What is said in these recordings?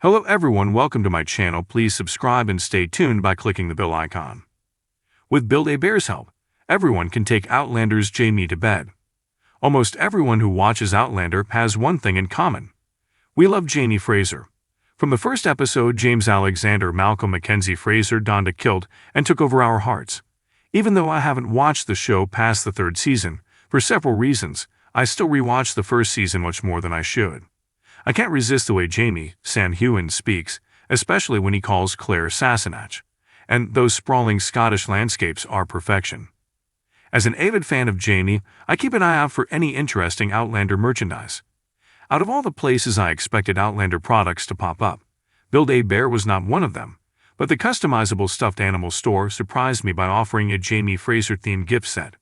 Hello everyone, welcome to my channel. Please subscribe and stay tuned by clicking the bell icon. With Build-A-Bear's help, everyone can take Outlander's Jamie to bed. Almost everyone who watches Outlander has one thing in common. We love Jamie Fraser. From the first episode, James Alexander Malcolm Mackenzie Fraser donned a kilt and took over our hearts. Even though I haven't watched the show past the third season, for several reasons, I still rewatch the first season much more than I should. I can't resist the way Jamie Sanhewen speaks, especially when he calls Claire Sassenach, and those sprawling Scottish landscapes are perfection. As an avid fan of Jamie, I keep an eye out for any interesting Outlander merchandise. Out of all the places I expected Outlander products to pop up, Build-A-Bear was not one of them, but the customizable stuffed animal store surprised me by offering a Jamie Fraser-themed gift set.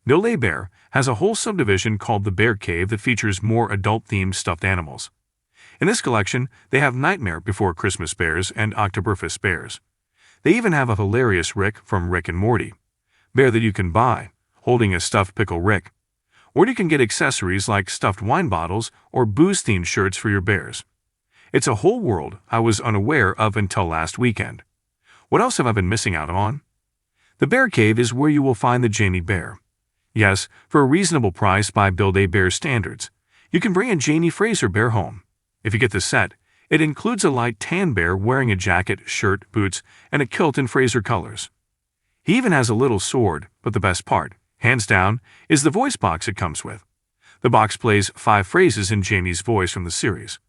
Build-A-Bear has a whole subdivision called the Bear Cave that features more adult-themed stuffed animals. In this collection, they have Nightmare Before Christmas bears and Oktoberfest bears. They even have a hilarious Rick from Rick and Morty bear that you can buy, holding a stuffed pickle Rick. Or you can get accessories like stuffed wine bottles or booze-themed shirts for your bears. It's a whole world I was unaware of until last weekend. What else have I been missing out on? The Bear Cave is where you will find the Jamie Bear. Yes, for a reasonable price by Build-A-Bear standards, you can bring a Jamie Fraser bear home. If you get the set, it includes a light tan bear wearing a jacket, shirt, boots, and a kilt in Fraser colors. He even has a little sword, but the best part, hands down, is the voice box it comes with. The box plays 5 phrases in Jamie's voice from the series.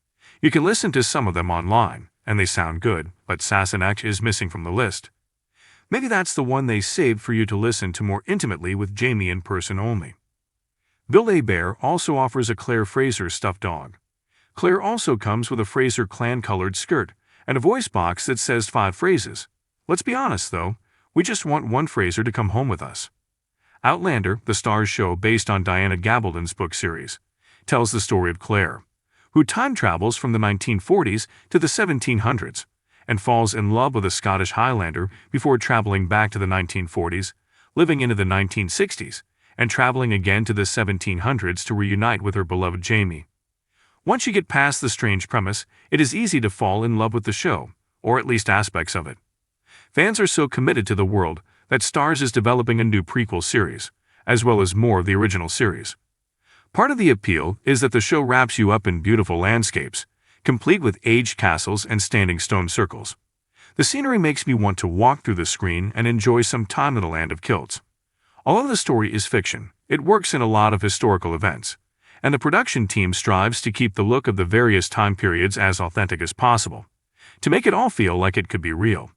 You can listen to some of them online, and they sound good, but Sassenach is missing from the list. Maybe that's the one they saved for you to listen to more intimately with Jamie in person only. Build-A-Bear also offers a Claire Fraser stuffed dog. Claire also comes with a Fraser clan-colored skirt and a voice box that says 5 phrases. Let's be honest though, we just want one Fraser to come home with us. Outlander, the Starz show based on Diana Gabaldon's book series, tells the story of Claire, who time travels from the 1940s to the 1700s. And falls in love with a Scottish Highlander before traveling back to the 1940s, living into the 1960s, and traveling again to the 1700s to reunite with her beloved Jamie. Once you get past the strange premise, it is easy to fall in love with the show, or at least aspects of it. Fans are so committed to the world that Starz is developing a new prequel series, as well as more of the original series. Part of the appeal is that the show wraps you up in beautiful landscapes, complete with aged castles and standing stone circles. The scenery makes me want to walk through the screen and enjoy some time in the land of kilts. Although the story is fiction, it works in a lot of historical events, and the production team strives to keep the look of the various time periods as authentic as possible, to make it all feel like it could be real.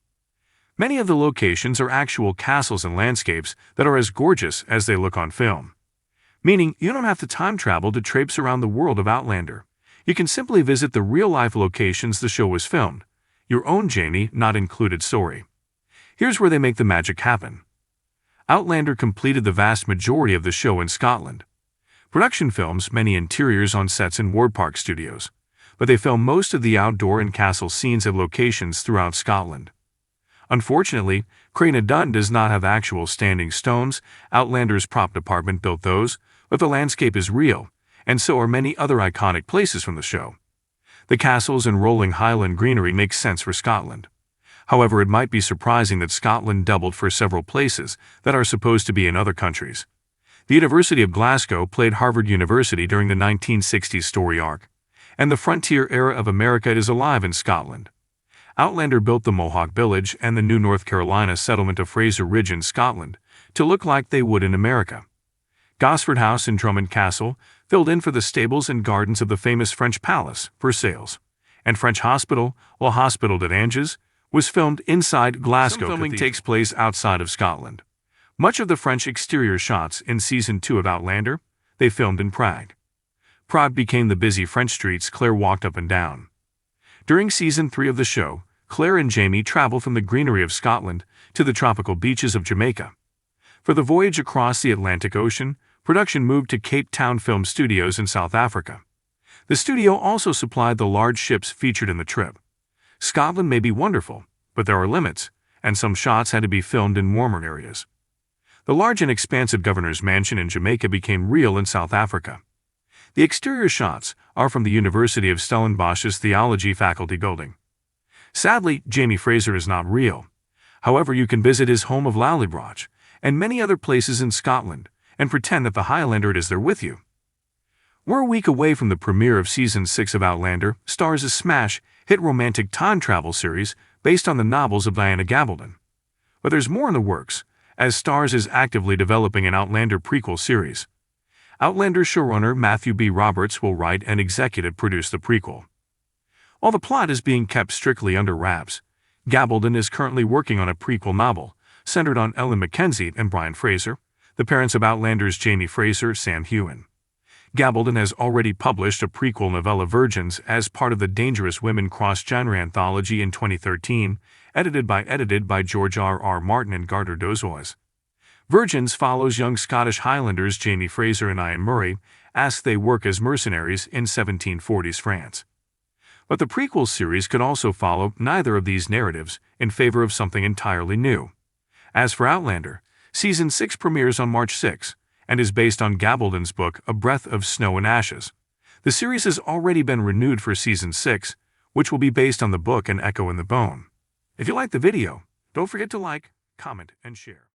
Many of the locations are actual castles and landscapes that are as gorgeous as they look on film, meaning you don't have to time travel to traipse around the world of Outlander. You can simply visit the real-life locations the show was filmed, your own Jamie not included story. Here's where they make the magic happen. Outlander completed the vast majority of the show in Scotland. Production films many interiors on sets in Ward Park Studios, but they film most of the outdoor and castle scenes at locations throughout Scotland. Unfortunately, Craigna Dunn does not have actual standing stones. Outlander's prop department built those, but the landscape is real, and so are many other iconic places from the show. The castles and rolling Highland greenery make sense for Scotland. However, it might be surprising that Scotland doubled for several places that are supposed to be in other countries. The University of Glasgow played Harvard University during the 1960s story arc, and the frontier era of America is alive in Scotland. Outlander built the Mohawk Village and the new North Carolina settlement of Fraser Ridge in Scotland to look like they would in America. Gosford House and Drummond Castle filled in for the stables and gardens of the famous French Palace, Versailles, and French Hospital, while Hospital d'Anges, was filmed inside Glasgow. Some filming takes place outside of Scotland. Much of the French exterior shots in Season 2 of Outlander, they filmed in Prague. Prague became the busy French streets Claire walked up and down. During Season 3 of the show, Claire and Jamie travel from the greenery of Scotland to the tropical beaches of Jamaica. For the voyage across the Atlantic Ocean, production moved to Cape Town Film Studios in South Africa. The studio also supplied the large ships featured in the trip. Scotland may be wonderful, but there are limits, and some shots had to be filmed in warmer areas. The large and expansive governor's mansion in Jamaica became real in South Africa. The exterior shots are from the University of Stellenbosch's Theology Faculty building. Sadly, Jamie Fraser is not real. However, you can visit his home of Lallybroch and many other places in Scotland and pretend that the Highlander is there with you. We're a week away from the premiere of Season 6 of Outlander, stars a smash hit romantic time travel series based on the novels of Diana Gabaldon. But there's more in the works, as Starz is actively developing an Outlander prequel series. Outlander showrunner Matthew B. Roberts will write and executive produce the prequel. While the plot is being kept strictly under wraps, Gabaldon is currently working on a prequel novel centered on Ellen Mackenzie and Brian Fraser, the parents of Outlander's Jamie Fraser, Sam Heughan. Gabaldon has already published a prequel novella Virgins as part of the Dangerous Women cross-genre anthology in 2013, edited by George R.R. Martin and Gardner Dozois. Virgins follows young Scottish Highlanders Jamie Fraser and Ian Murray as they work as mercenaries in 1740s France. But the prequel series could also follow neither of these narratives in favor of something entirely new. As for Outlander, Season 6 premieres on March 6 and is based on Gabaldon's book A Breath of Snow and Ashes. The series has already been renewed for Season 6, which will be based on the book An Echo in the Bone. If you liked the video, don't forget to like, comment, and share.